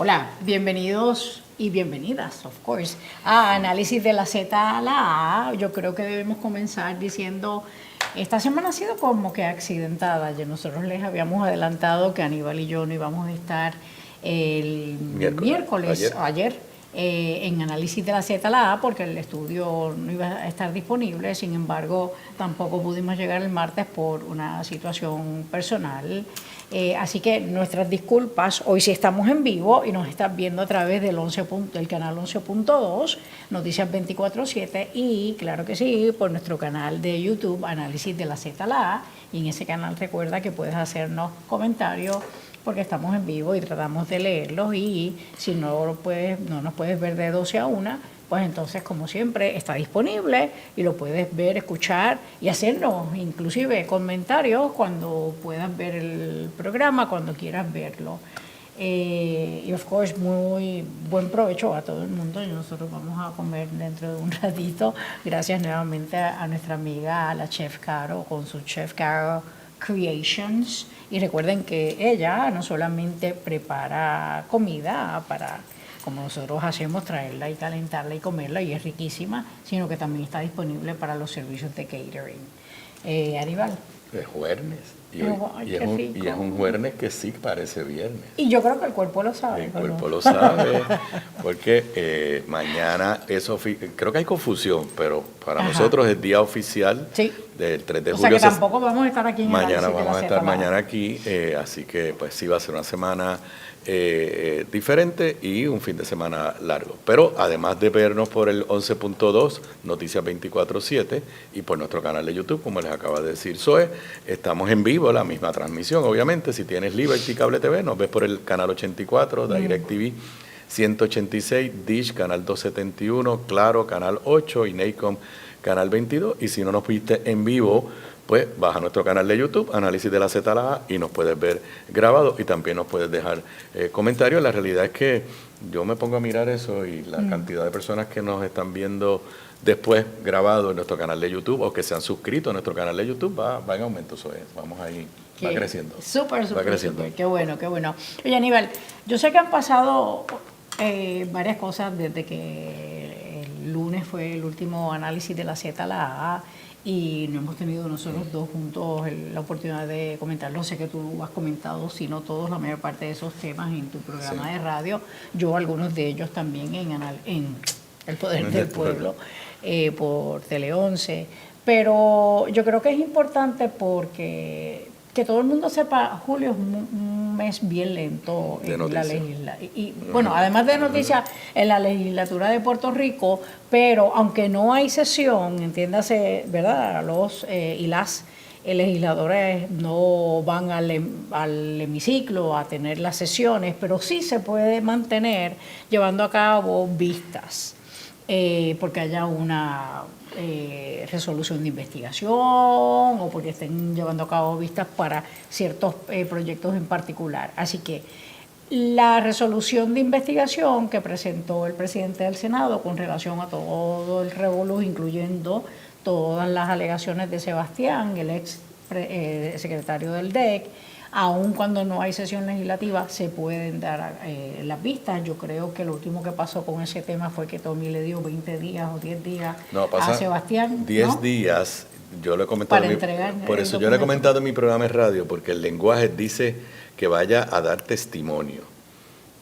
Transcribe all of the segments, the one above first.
Hola, bienvenidos y bienvenidas, of course, a Análisis de la Z a la A. Yo creo que debemos comenzar diciendo, esta semana ha sido como que accidentada. Nosotros les habíamos adelantado que Aníbal y yo no íbamos a estar el miércoles ayer en Análisis de la Z a la A porque el estudio no iba a estar disponible. Sin embargo, tampoco pudimos llegar el martes por una situación personal. Así que nuestras disculpas. Hoy sí estamos en vivo y nos estás viendo a través del canal 11.2, Noticias 24/7, y claro que sí, por nuestro canal de YouTube, Análisis de la Z a la A. Y en ese canal recuerda que puedes hacernos comentarios porque estamos en vivo y tratamos de leerlos, y si no nos puedes ver de 12 a 1, pues entonces, como siempre, está disponible y lo puedes ver, escuchar y hacernos inclusive comentarios cuando puedas ver el programa, cuando quieras verlo. Y, of course, muy buen provecho a todo el mundo. Y nosotros vamos a comer dentro de un ratito. Gracias nuevamente a nuestra amiga, la Chef Caro, con su Chef Caro Creations. Y recuerden que ella no solamente prepara comida para, como nosotros hacemos, traerla y calentarla y comerla, y es riquísima, sino que también está disponible para los servicios de catering. Aníbal. Es jueves. Y es un jueves que sí parece viernes. Y yo creo que el cuerpo lo sabe. El cuerpo lo sabe, porque mañana creo que hay confusión, pero para nosotros es día oficial del 3 de julio. O sea que tampoco vamos a estar aquí en mañana vamos a estar mañana aquí, así que pues sí va a ser una semana diferente y un fin de semana largo. Pero además de vernos por el 11.2, Noticias 24/7, y por nuestro canal de YouTube, como les acaba de decir Zoe, estamos en vivo, la misma transmisión, obviamente. Si tienes Liberty Cable TV, nos ves por el canal 84, DirecTV 186, Dish, canal 271, Claro, canal 8, y Nacom, canal 22. Y si no nos viste en vivo, pues vas a nuestro canal de YouTube, Análisis de la Z a la A, y nos puedes ver grabado y también nos puedes dejar comentarios. La realidad es que yo me pongo a mirar eso y la cantidad de personas que nos están viendo después grabado en nuestro canal de YouTube o que se han suscrito a nuestro canal de YouTube va en aumento. Eso es, vamos ahí, va creciendo. Súper. Qué bueno. Oye, Aníbal, yo sé que han pasado varias cosas desde que el lunes fue el último Análisis de la Z a la A, y no hemos tenido nosotros dos juntos la oportunidad de comentarlo. Sé que tú has comentado, si no todos, la mayor parte de esos temas en tu programa de radio. Yo algunos de ellos también en El Poder del Pueblo, por Tele 11. Pero yo creo que es importante porque que todo el mundo sepa, julio es un mes bien lento en la legislatura. Y bueno, además de noticias, en la legislatura de Puerto Rico, pero aunque no hay sesión, entiéndase, ¿verdad? Los y las legisladores no van al hemiciclo a tener las sesiones, pero sí se puede mantener llevando a cabo vistas, porque haya una resolución de investigación o porque estén llevando a cabo vistas para ciertos proyectos en particular. Así que la resolución de investigación que presentó el presidente del Senado con relación a todo el revolú, incluyendo todas las alegaciones de Sebastián, el ex secretario del DEC, aun cuando no hay sesión legislativa, se pueden dar las vistas. Yo creo que lo último que pasó con ese tema fue que Tommy le dio 20 días o 10 días a Sebastián. 10 días, yo lo he comentado. Por eso yo le he comentado en mi programa de radio, porque el lenguaje dice que vaya a dar testimonio,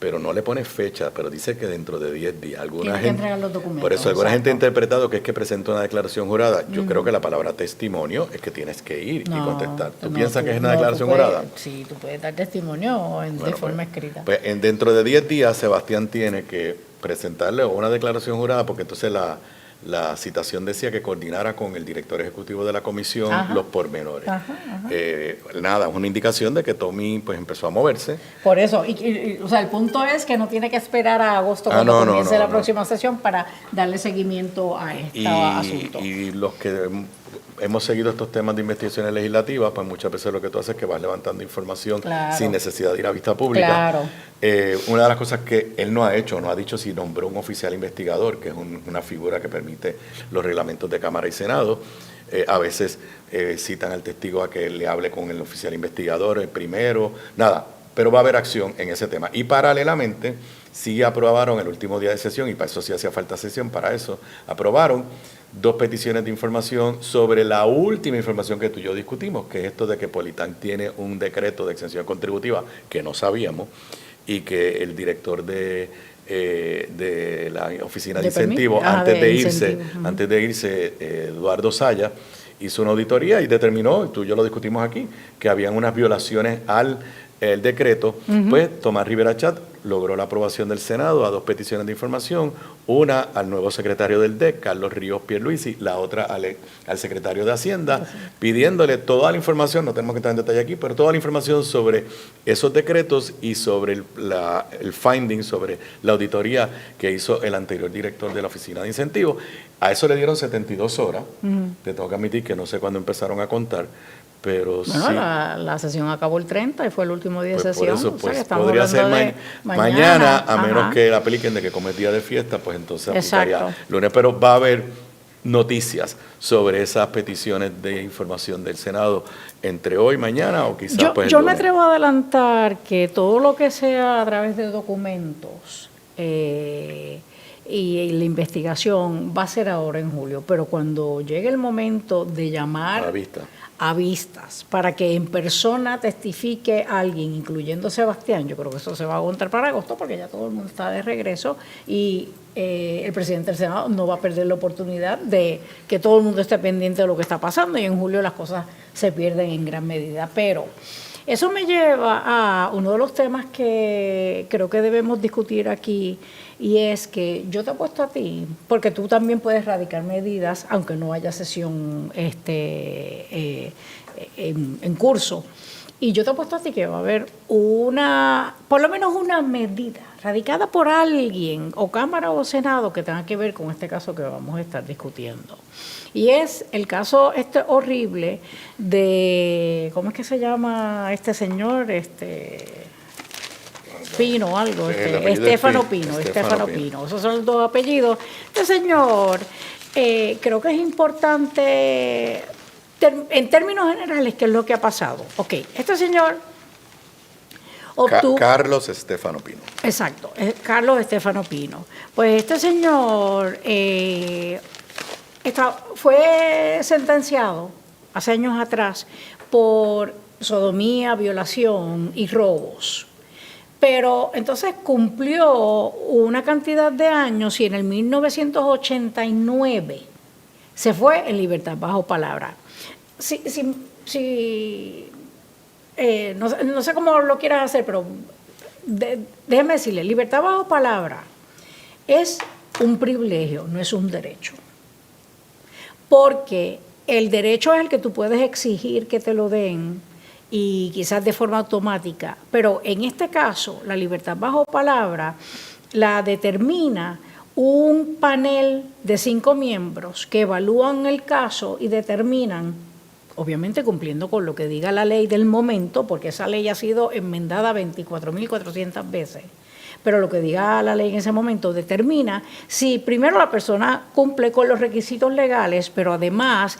pero no le pone fecha, pero dice que dentro de 10 días. Tiene que entregar los documentos. Por eso alguna gente ha interpretado que es que presenta una declaración jurada. Yo creo que la palabra testimonio es que tienes que ir y contestar. ¿Tú piensas que es una declaración jurada? Sí, tú puedes dar testimonio de forma escrita. Pues dentro de 10 días Sebastián tiene que presentarle una declaración jurada, porque entonces la citación decía que coordinara con el director ejecutivo de la comisión los pormenores. Nada, es una indicación de que Tommy pues empezó a moverse. Por eso, o sea, el punto es que no tiene que esperar a agosto cuando comience la próxima sesión para darle seguimiento a este asunto. Y los que hemos seguido estos temas de investigaciones legislativas, pues muchas veces lo que tú haces es que vas levantando información sin necesidad de ir a vista pública. Claro. Una de las cosas que él no ha hecho, no ha dicho si nombró un oficial investigador, que es una figura que permite los reglamentos de Cámara y Senado. A veces citan al testigo a que le hable con el oficial investigador primero. Nada, pero va a haber acción en ese tema. Y paralelamente, sí aprobaron el último día de sesión, y para eso sí hacía falta sesión, para eso aprobaron 2 peticiones de información sobre la última información que tú y yo discutimos, que es esto de que Politán tiene un decreto de exención contributiva que no sabíamos, y que el director de la oficina de incentivos, antes de irse, Eduardo Saya, hizo una auditoría y determinó, tú y yo lo discutimos aquí, que habían unas violaciones al el decreto. Pues Tomás Rivera Chat logró la aprobación del Senado a 2 peticiones de información, una al nuevo secretario del DEC, Carlos Ríos Pierluisi, la otra al secretario de Hacienda, pidiéndole toda la información, no tenemos que entrar en detalle aquí, pero toda la información sobre esos decretos y sobre el finding, sobre la auditoría que hizo el anterior director de la Oficina de Incentivos. A eso le dieron 72 horas, te tengo que admitir que no sé cuándo empezaron a contar, pero bueno, sí. La sesión acabó el 30 y fue el último día de Pues sesión. por eso, O sea, pues, que podría ser mañana, a menos ajá. que la apliquen de que como es día de fiesta, pues entonces aplicaría Exacto. lunes. Pero va a haber noticias sobre esas peticiones de información del Senado entre hoy y mañana, o quizás pues el Yo me lunes. atrevo a adelantar que todo lo que sea a través de documentos y la investigación va a ser ahora en julio, pero cuando llegue el momento de llamar a vistas para que en persona testifique alguien, incluyendo Sebastián, yo creo que eso se va a aguantar para agosto porque ya todo el mundo está de regreso y el presidente del Senado no va a perder la oportunidad de que todo el mundo esté pendiente de lo que está pasando, y en julio las cosas se pierden en gran medida. Pero eso me lleva a uno de los temas que creo que debemos discutir aquí, y es que yo te he puesto a ti, porque tú también puedes radicar medidas, aunque no haya sesión en curso, y yo te he puesto a ti que va a haber por lo menos una medida radicada por alguien, o Cámara o Senado, que tenga que ver con este caso que vamos a estar discutiendo. Y es el caso horrible de, ¿cómo es que se llama este señor? Pino, algo, Estefano Pino. Esos son los 2 apellidos. Este señor, creo que es importante, en términos generales, ¿qué es lo que ha pasado? Ok, este señor obtuvo... Carlos Estefano Pino. Exacto, Carlos Estefano Pino. Pues este señor fue sentenciado hace años atrás por sodomía, violación y robos. Pero entonces cumplió una cantidad de años y en el 1989 se fue en libertad bajo palabra. No sé cómo lo quieras hacer, pero déjeme decirle, libertad bajo palabra es un privilegio, no es un derecho. Porque el derecho es el que tú puedes exigir que te lo den, y quizás de forma automática, pero en este caso la libertad bajo palabra la determina un panel de 5 miembros que evalúan el caso y determinan, obviamente cumpliendo con lo que diga la ley del momento, porque esa ley ha sido enmendada 24.400 veces, pero lo que diga la ley en ese momento determina si primero la persona cumple con los requisitos legales, pero además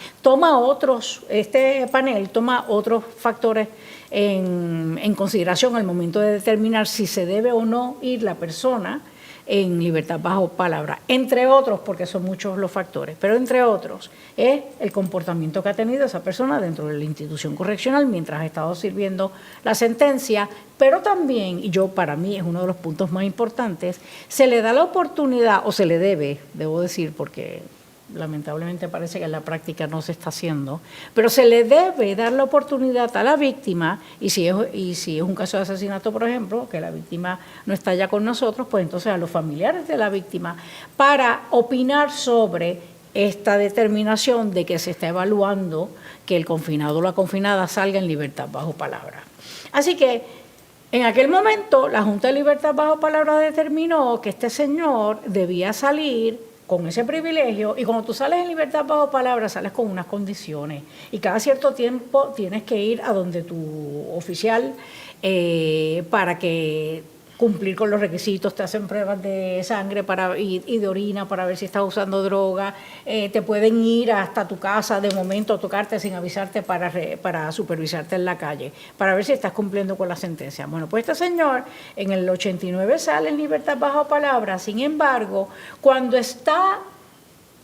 este panel toma otros factores en consideración al momento de determinar si se debe o no ir la persona en libertad bajo palabra, entre otros, porque son muchos los factores, pero entre otros es el comportamiento que ha tenido esa persona dentro de la institución correccional mientras ha estado sirviendo la sentencia, pero también, y para mí es uno de los puntos más importantes, se le da la oportunidad, o se le debe, debo decir, porque lamentablemente parece que en la práctica no se está haciendo, pero se le debe dar la oportunidad a la víctima, y si es un caso de asesinato, por ejemplo, que la víctima no está ya con nosotros, pues entonces a los familiares de la víctima, para opinar sobre esta determinación de que se está evaluando que el confinado o la confinada salga en libertad bajo palabra. Así que en aquel momento la Junta de Libertad bajo palabra determinó que este señor debía salir con ese privilegio, y cuando tú sales en libertad bajo palabra sales con unas condiciones, y cada cierto tiempo tienes que ir a donde tu oficial para que cumplir con los requisitos, te hacen pruebas de sangre y de orina para ver si estás usando droga, te pueden ir hasta tu casa de momento, tocarte sin avisarte para supervisarte en la calle, para ver si estás cumpliendo con la sentencia. Bueno, pues este señor en el 89 sale en libertad bajo palabra, sin embargo, cuando está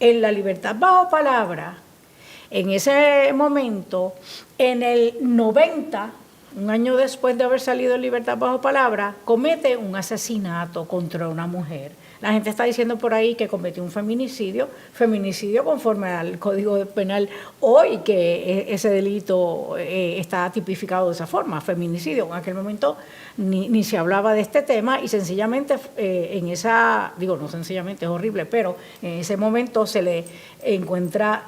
en la libertad bajo palabra, en ese momento, en el 90, un año después de haber salido en libertad bajo palabra, comete un asesinato contra una mujer. La gente está diciendo por ahí que cometió un feminicidio conforme al Código Penal hoy, que ese delito está tipificado de esa forma, feminicidio. En aquel momento ni se hablaba de este tema y sencillamente no sencillamente, es horrible, pero en ese momento se le encuentra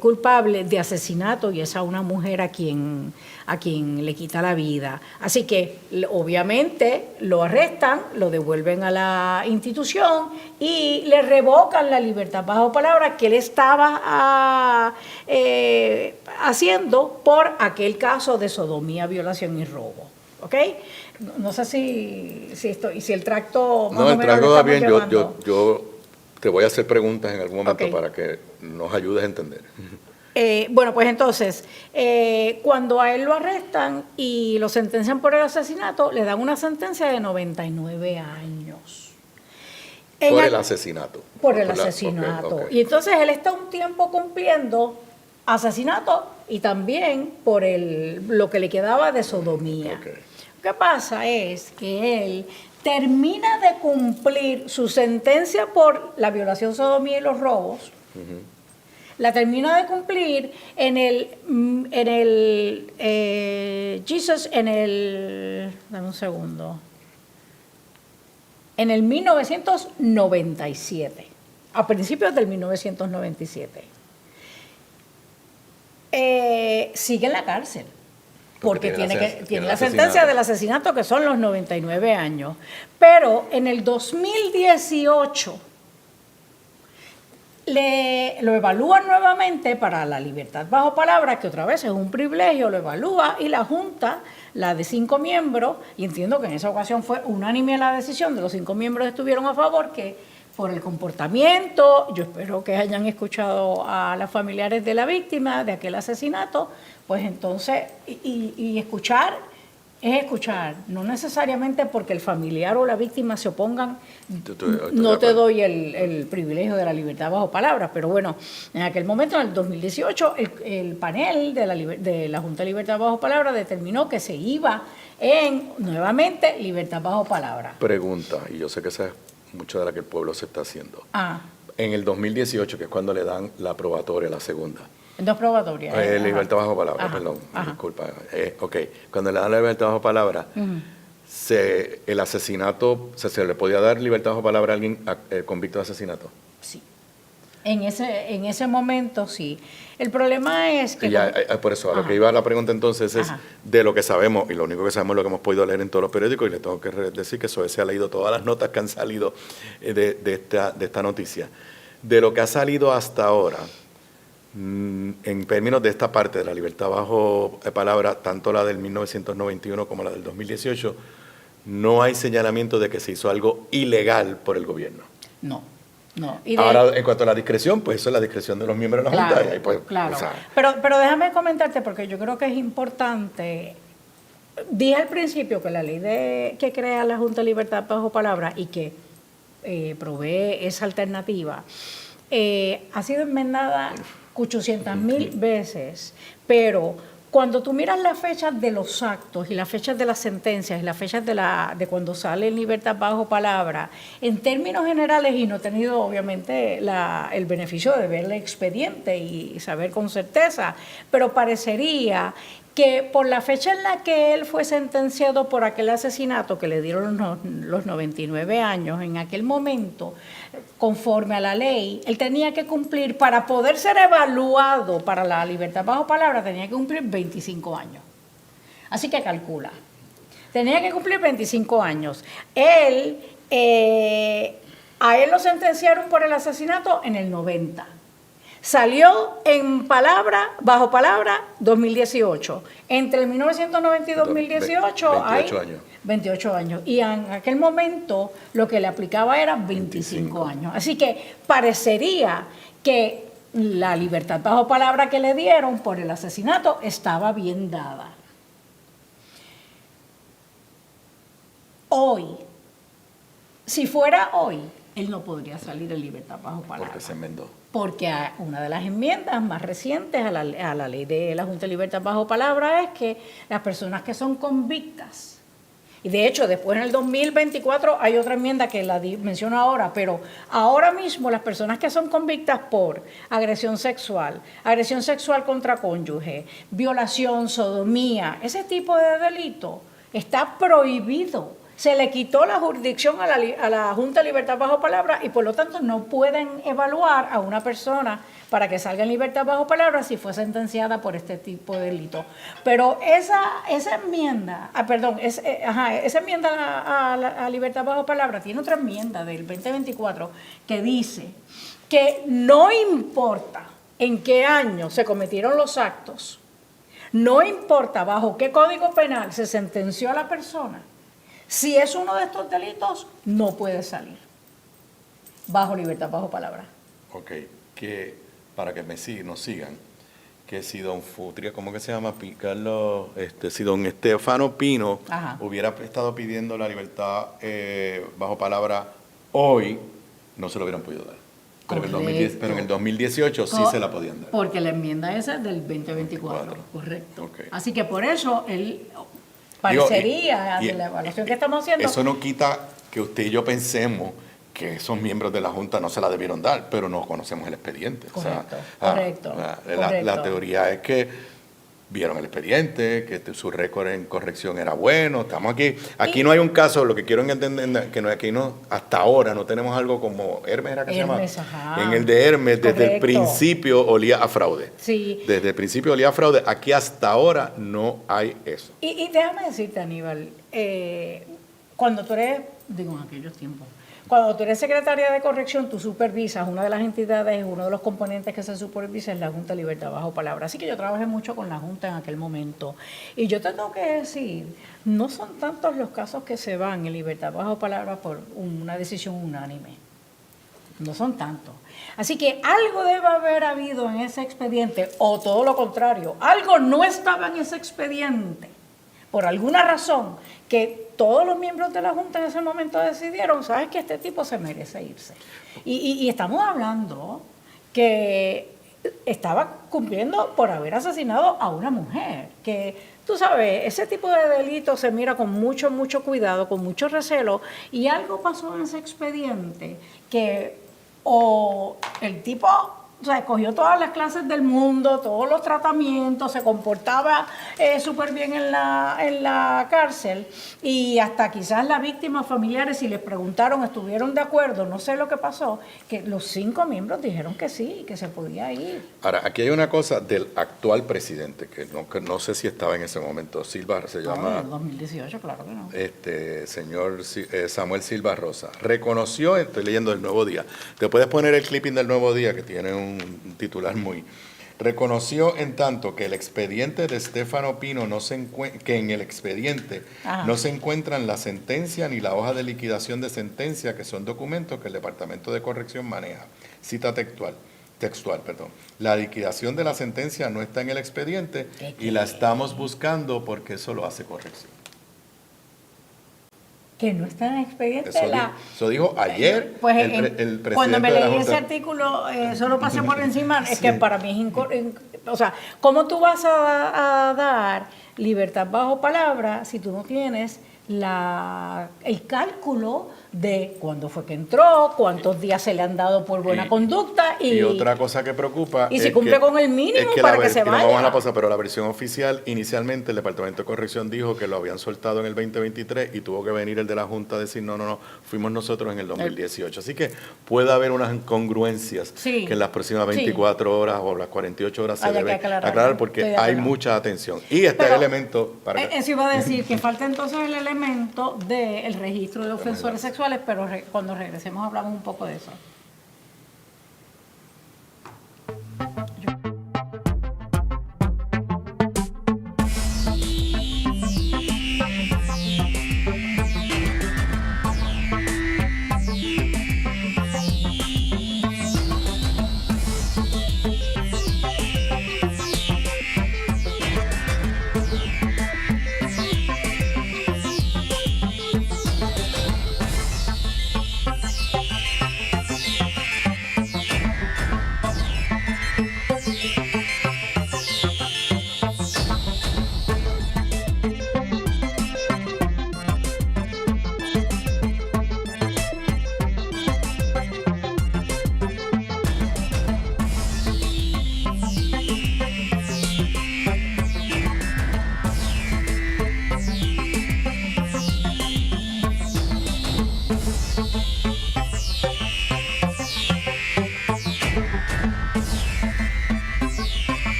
culpable de asesinato y es a una mujer a quien le quita la vida. Así que obviamente lo arrestan, lo devuelven a la institución y le revocan la libertad bajo palabra que él estaba haciendo por aquel caso de sodomía, violación y robo. ¿Ok? No sé si el tracto más o menos el tracto va bien. llevando. Yo te voy a hacer preguntas en algún momento Okay. para que nos ayudes a entender. Bueno, pues entonces, cuando a él lo arrestan y lo sentencian por el asesinato, le dan una sentencia de 99 años. Por el asesinato. Por el asesinato. Okay. Y entonces él está un tiempo cumpliendo asesinato y también por lo que le quedaba de sodomía. Okay. Lo que pasa es que él termina de cumplir su sentencia por la violación, sodomía y los robos. Uh-huh. La termina de cumplir dame un segundo, en el 1997, a principios del 1997. Sigue en la cárcel, porque tiene la sentencia del asesinato, que son los 99 años. Pero en el 2018 lo evalúan nuevamente para la libertad bajo palabra, que otra vez es un privilegio, lo evalúa y la Junta, la de 5 miembros, y entiendo que en esa ocasión fue unánime la decisión, de los 5 miembros estuvieron a favor, que por el comportamiento, yo espero que hayan escuchado a los familiares de la víctima de aquel asesinato, pues entonces, y escuchar es escuchar, no necesariamente porque el familiar o la víctima se opongan, no te doy el privilegio de la libertad bajo palabra, pero bueno, en aquel momento, en el 2018, el panel de la Junta de Libertad bajo palabra determinó que se iba nuevamente libertad bajo palabra. Pregunta, y yo sé que esa es mucho de la que el pueblo se está haciendo. En el 2018, que es cuando le dan la probatoria, la segunda. Dos probatorias. Libertad bajo palabra, perdón, disculpa. Cuando le dan la libertad bajo palabra, el asesinato, ¿se le podía dar libertad bajo palabra a alguien convicto de asesinato? Sí. En ese momento, sí. El problema es que... Por eso, a lo que iba la pregunta entonces es de lo que sabemos, y lo único que sabemos es lo que hemos podido leer en todos los periódicos, y le tengo que decir que se ha leído todas las notas que han salido de esta noticia. De lo que ha salido hasta ahora, en términos de esta parte de la libertad bajo palabra, tanto la del 1991 como la del 2018, no hay señalamiento de que se hizo algo ilegal por el gobierno. No. Ahora, en cuanto a la discreción, pues eso es la discreción de los miembros de la Junta. Y ahí, pues, claro. Pero déjame comentarte, porque yo creo que es importante. Dije al principio que la ley que crea la Junta de Libertad bajo palabra y que provee esa alternativa ha sido enmendada 800,000 veces, pero cuando tú miras las fechas de los actos y las fechas de las sentencias y las fechas de cuando sale en libertad bajo palabra, en términos generales, y no he tenido obviamente el beneficio de ver el expediente y saber con certeza, pero parecería que por la fecha en la que él fue sentenciado por aquel asesinato que le dieron los 99 años, en aquel momento, conforme a la ley, él tenía que cumplir, para poder ser evaluado para la libertad bajo palabra, tenía que cumplir 25 años. Así que calcula. Tenía que cumplir 25 años. A él lo sentenciaron por el asesinato en el 90. Salió en palabra, bajo palabra, 2018. Entre el 1990 y 2018 hay 28 años. 28 años. Y en aquel momento lo que le aplicaba era 25 años. Así que parecería que la libertad bajo palabra que le dieron por el asesinato estaba bien dada. Hoy, si fuera hoy, él no podría salir en libertad bajo palabra. Porque se enmendó. Porque una de las enmiendas más recientes a la ley de la Junta de Libertad bajo palabra es que las personas que son convictas, y de hecho después en el 2024 hay otra enmienda que la menciono ahora, pero ahora mismo las personas que son convictas por agresión sexual contra cónyuge, violación, sodomía, ese tipo de delito está prohibido. Se le quitó la jurisdicción a la Junta de Libertad bajo palabra y por lo tanto no pueden evaluar a una persona para que salga en libertad bajo palabra si fue sentenciada por este tipo de delito. Pero esa enmienda, esa enmienda a libertad bajo palabra tiene otra enmienda del 2024 que dice que no importa en qué año se cometieron los actos, no importa bajo qué código penal se sentenció a la persona, si es uno de estos delitos, no puede salir bajo libertad bajo palabra. Ok, que para que nos sigan, que si don Futria, ¿cómo que se llama? Carlos, si don Estefano Pino hubiera estado pidiendo la libertad bajo palabra hoy, no se lo hubieran podido dar. Pero en el 2018 sí se la podían dar. Porque la enmienda esa es del 2024, correcto. Okay. Así que por eso él parecería, de la evaluación que estamos haciendo. Eso no quita que usted y yo pensemos que esos miembros de la Junta no se la debieron dar, pero no conocemos el expediente. Correcto, La teoría es que vieron el expediente, que su récord en corrección era bueno. Estamos aquí. Aquí no hay un caso, lo que quiero entender, que aquí no, hasta ahora no tenemos algo como Hermes, ¿era que se llama? En el de Hermes, desde el principio olía a fraude. Sí. Desde el principio olía a fraude. Aquí hasta ahora no hay eso. Y déjame decirte, Aníbal, cuando tú eres, digo en aquellos tiempos, cuando tú eres secretaria de corrección, tú supervisas una de las entidades, uno de los componentes que se supervisa es la Junta de Libertad bajo palabra. Así que yo trabajé mucho con la Junta en aquel momento. Y yo te tengo que decir, no son tantos los casos que se van en libertad bajo palabra por una decisión unánime. No son tantos. Así que algo debe haber habido en ese expediente, o todo lo contrario, algo no estaba en ese expediente, por alguna razón, que todos los miembros de la Junta en ese momento decidieron, sabes que este tipo se merece irse. Y estamos hablando que estaba cumpliendo por haber asesinado a una mujer, que tú sabes, ese tipo de delito se mira con mucho cuidado, con mucho recelo, y algo pasó en ese expediente que o el tipo, o sea, cogió todas las clases del mundo, todos los tratamientos, se comportaba súper bien en la cárcel, y hasta quizás la víctima, familiares, si les preguntaron, estuvieron de acuerdo, no sé lo que pasó, que los 5 miembros dijeron que sí, que se podía ir. Ahora, aquí hay una cosa del actual presidente, que no sé si estaba en ese momento, Silva, se llama... En 2018, claro que no. Señor Samuel Silva Rosa, reconoció, estoy leyendo del Nuevo Día, te puedes poner el clipping del Nuevo Día, que tiene un titular muy... Reconoció en tanto que el expediente de Estefano Pino que en el expediente no se encuentran la sentencia ni la hoja de liquidación de sentencia, que son documentos que el Departamento de Corrección maneja. Cita textual. La liquidación de la sentencia no está en el expediente y la estamos buscando porque eso lo hace corrección. Que no está en el expediente. Eso dijo ayer pues el presidente cuando me de la leí Junta. ese artículo, solo pasé por encima, es que para mí es o sea, ¿cómo tú vas a dar libertad bajo palabra si tú no tienes el cálculo de cuándo fue que entró, cuántos días se le han dado por buena conducta? Y otra cosa que preocupa y si cumple con el mínimo para que se vaya. Vamos a la pausa, pero la versión oficial, inicialmente el Departamento de Corrección dijo que lo habían soltado en el 2023 y tuvo que venir el de la Junta a decir no, fuimos nosotros en el 2018. Así que puede haber unas incongruencias que en las próximas 24 horas o las 48 horas se debe aclarar porque hay mucha atención. Y el elemento... Eso iba a decir que falta entonces el elemento del registro de ofensores sexuales, pero cuando regresemos hablamos un poco de eso.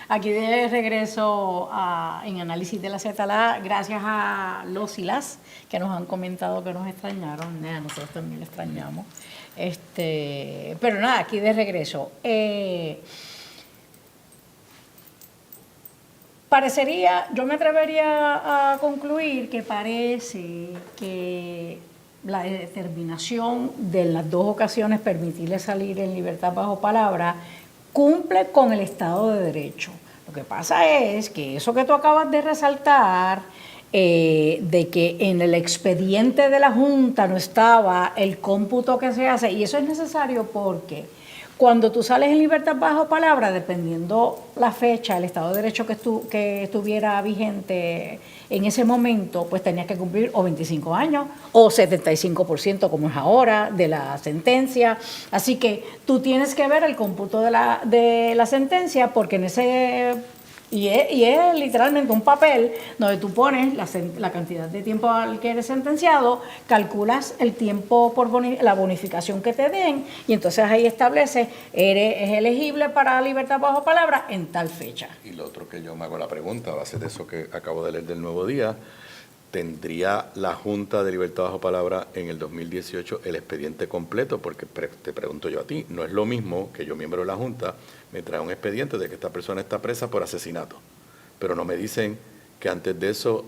Aquí de regreso en Análisis de la Z, gracias a los y las que nos han comentado que nos extrañaron, a nosotros también le extrañamos. Pero nada, aquí de regreso. Yo me atrevería a concluir que parece que la determinación de las dos ocasiones permitirle salir en libertad bajo palabra cumple con el Estado de Derecho. Lo que pasa es que eso que tú acabas de resaltar, de que en el expediente de la Junta no estaba el cómputo que se hace, y eso es necesario porque cuando tú sales en libertad bajo palabra, dependiendo la fecha, el Estado de Derecho que estuviera vigente en ese momento, pues tenías que cumplir o 25 años o 75%, como es ahora, de la sentencia. Así que tú tienes que ver el cómputo de la sentencia, porque en ese... Y es literalmente un papel donde tú pones la cantidad de tiempo al que eres sentenciado, calculas el tiempo por la bonificación que te den, y entonces ahí establece, es elegible para libertad bajo palabra en tal fecha. Y lo otro que yo me hago la pregunta, a base de eso que acabo de leer del Nuevo Día, ¿tendría la Junta de Libertad Bajo Palabra en el 2018 el expediente completo? Porque te pregunto yo a ti, no es lo mismo que yo, miembro de la Junta, me trae un expediente de que esta persona está presa por asesinato, pero no me dicen que antes de eso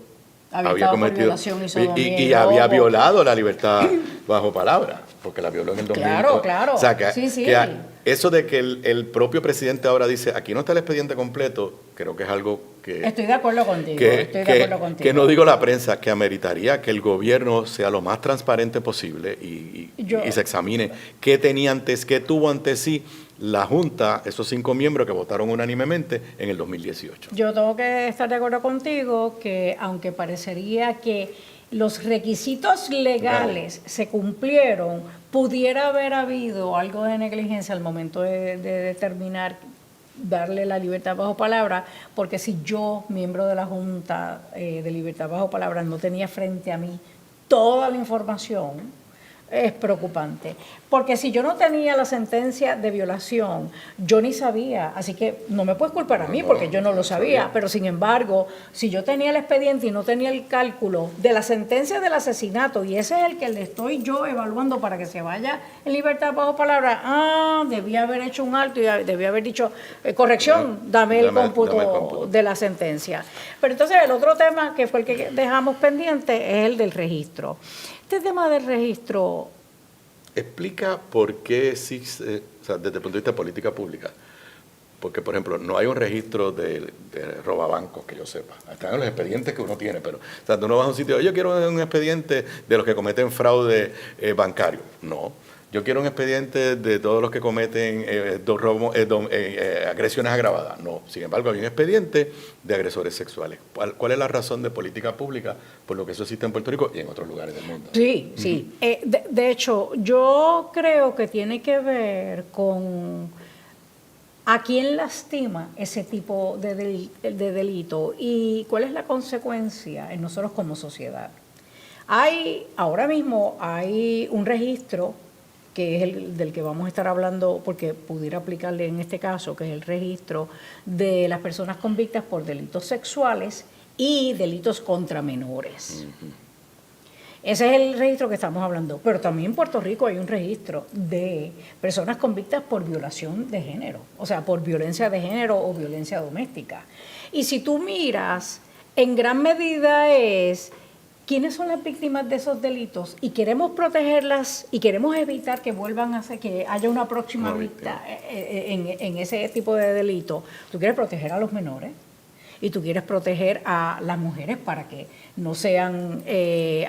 Había estado por violación y sodomía y había violado la libertad bajo palabra, porque la violó en el 2000. Claro. O sea, que, Sí. que eso de que el propio presidente ahora dice, aquí no está el expediente completo, creo que es algo que... Estoy de acuerdo contigo, que no digo la prensa, que ameritaría que el gobierno sea lo más transparente posible y se examine qué tenía antes, qué tuvo ante sí la Junta, esos 5 miembros que votaron unánimemente en el 2018. Yo tengo que estar de acuerdo contigo que aunque parecería que los requisitos legales se cumplieron, pudiera haber habido algo de negligencia al momento de determinar darle la libertad bajo palabra, porque si yo, miembro de la Junta de Libertad bajo palabra, no tenía frente a mí toda la información, es preocupante. Porque si yo no tenía la sentencia de violación, yo ni sabía, así que no me puedes culpar a mí porque yo no lo sabía, pero sin embargo, si yo tenía el expediente y no tenía el cálculo de la sentencia del asesinato, y ese es el que le estoy yo evaluando para que se vaya en libertad bajo palabra, debía haber hecho un alto y debía haber dicho, corrección, dame el cómputo de la sentencia. Pero entonces el otro tema que fue el que dejamos pendiente es el del registro. Este tema del registro... Explica por qué existe, o sea, desde el punto de vista de política pública. Porque, por ejemplo, no hay un registro de robabancos que yo sepa. Están en los expedientes que uno tiene, pero o sea, tú no vas a un sitio, yo quiero un expediente de los que cometen fraude bancario. No. Yo quiero un expediente de todos los que cometen agresiones agravadas. No. Sin embargo, hay un expediente de agresores sexuales. ¿Cuál es la razón de política pública por lo que eso existe en Puerto Rico y en otros lugares del mundo? Sí. De hecho, yo creo que tiene que ver con a quién lastima ese tipo de delito y cuál es la consecuencia en nosotros como sociedad. Ahora mismo hay un registro que es el del que vamos a estar hablando, porque pudiera aplicarle en este caso, que es el registro de las personas convictas por delitos sexuales y delitos contra menores. Ese es el registro que estamos hablando. Pero también en Puerto Rico hay un registro de personas convictas por violación de género, o sea, por violencia de género o violencia doméstica. Y si tú miras, en gran medida es... ¿Quiénes son las víctimas de esos delitos? Y queremos protegerlas y queremos evitar que vuelvan a hacer, que haya una próxima víctima en ese tipo de delito. Tú quieres proteger a los menores y tú quieres proteger a las mujeres para que no sean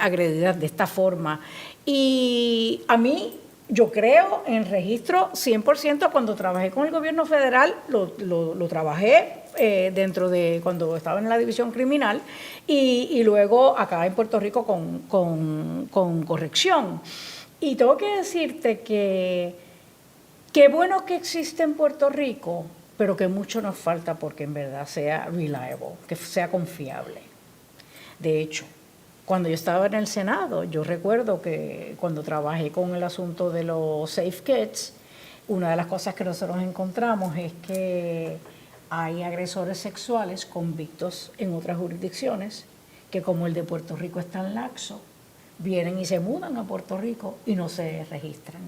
agredidas de esta forma. Y a mí, yo creo en registro 100%. Cuando trabajé con el gobierno federal, lo trabajé dentro de cuando estaba en la división criminal y luego acá en Puerto Rico con corrección. Y tengo que decirte que qué bueno que existe en Puerto Rico, pero que mucho nos falta porque en verdad sea reliable, que sea confiable. De hecho, cuando yo estaba en el Senado, yo recuerdo que cuando trabajé con el asunto de los Safe Kids, una de las cosas que nosotros encontramos es que hay agresores sexuales convictos en otras jurisdicciones que, como el de Puerto Rico es tan laxo, vienen y se mudan a Puerto Rico y no se registran.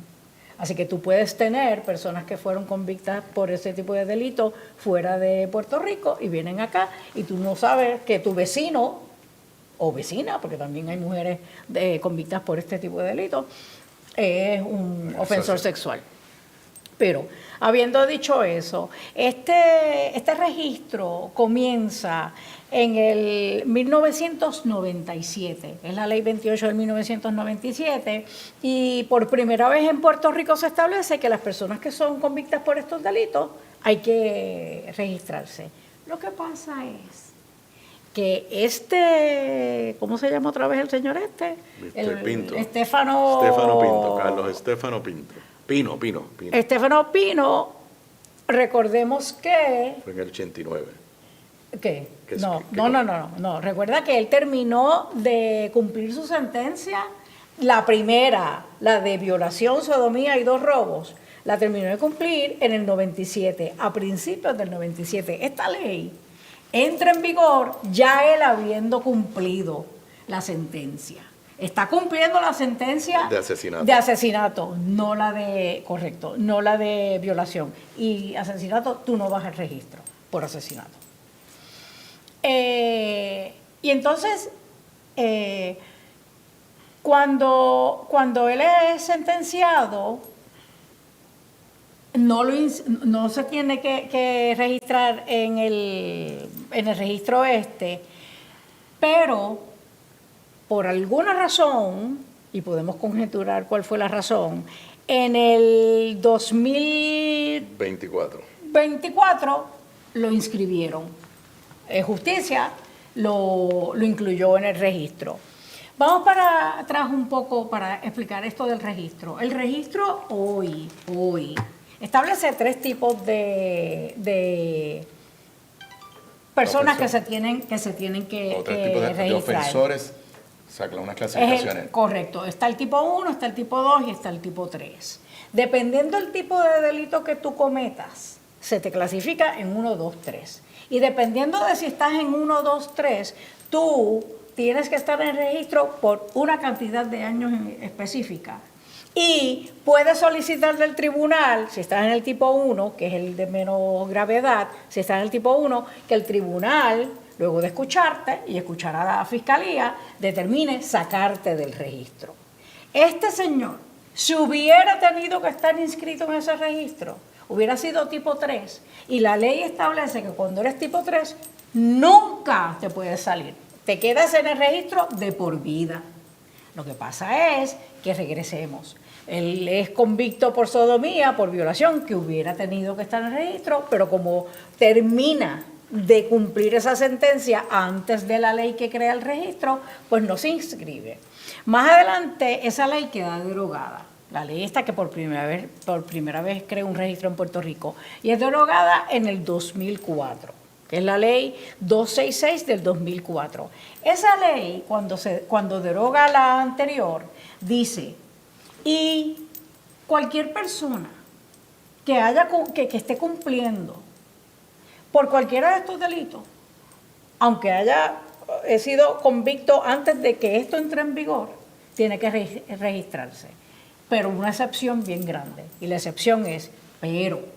Así que tú puedes tener personas que fueron convictas por ese tipo de delito fuera de Puerto Rico y vienen acá y tú no sabes que tu vecino o vecina, porque también hay mujeres convictas por este tipo de delito, es un ofensor sexual. Pero, habiendo dicho eso, este registro comienza en el 1997, es la ley 28 del 1997, y por primera vez en Puerto Rico se establece que las personas que son convictas por estos delitos hay que registrarse. Lo que pasa es que ¿cómo se llama otra vez el señor este? Pinto. Estefano Pinto, Carlos Estefano Pinto. Pino. Estefano Pino, recordemos que... Fue en el 89. ¿Qué? No. Recuerda que él terminó de cumplir su sentencia, la primera, la de violación, sodomía y 2 robos, la terminó de cumplir en el 97, a principios del 97. Esta ley entra en vigor ya él habiendo cumplido la sentencia. Está cumpliendo la sentencia de asesinato, no la de violación. Y asesinato, tú no vas al registro por asesinato. Y entonces, Cuando él es sentenciado, no se tiene que registrar en el registro pero por alguna razón, y podemos conjeturar cuál fue la razón, en el 2024 lo inscribieron. Justicia lo incluyó en el registro. Vamos para atrás un poco para explicar esto del registro. El registro hoy establece 3 tipos de personas que se tienen que registrar. De ofensores, sacan unas clasificaciones. Correcto. Está el tipo 1, está el tipo 2 y está el tipo 3. Dependiendo del tipo de delito que tú cometas, se te clasifica en 1, 2, 3. Y dependiendo de si estás en 1, 2, 3, tú tienes que estar en el registro por una cantidad de años específica. Y puedes solicitar del tribunal, si estás en el tipo 1, que es el de menos gravedad, si estás en el tipo 1, que el tribunal, luego de escucharte y escuchar a la fiscalía, determine sacarte del registro. Este señor, si hubiera tenido que estar inscrito en ese registro, hubiera sido tipo 3, y la ley establece que cuando eres tipo 3, nunca te puedes salir. Te quedas en el registro de por vida. Lo que pasa es que regresemos. Él es convicto por sodomía, por violación, que hubiera tenido que estar en el registro, pero como termina de cumplir esa sentencia antes de la ley que crea el registro, pues no se inscribe. Más adelante esa ley queda derogada. La ley esta que por primera vez crea un registro en Puerto Rico, y es derogada en el 2004. Que es la ley 266 del 2004. Esa ley, cuando deroga la anterior, dice, y cualquier persona que esté cumpliendo por cualquiera de estos delitos, aunque haya sido convicto antes de que esto entre en vigor, tiene que registrarse. Pero una excepción bien grande, y la excepción es, pero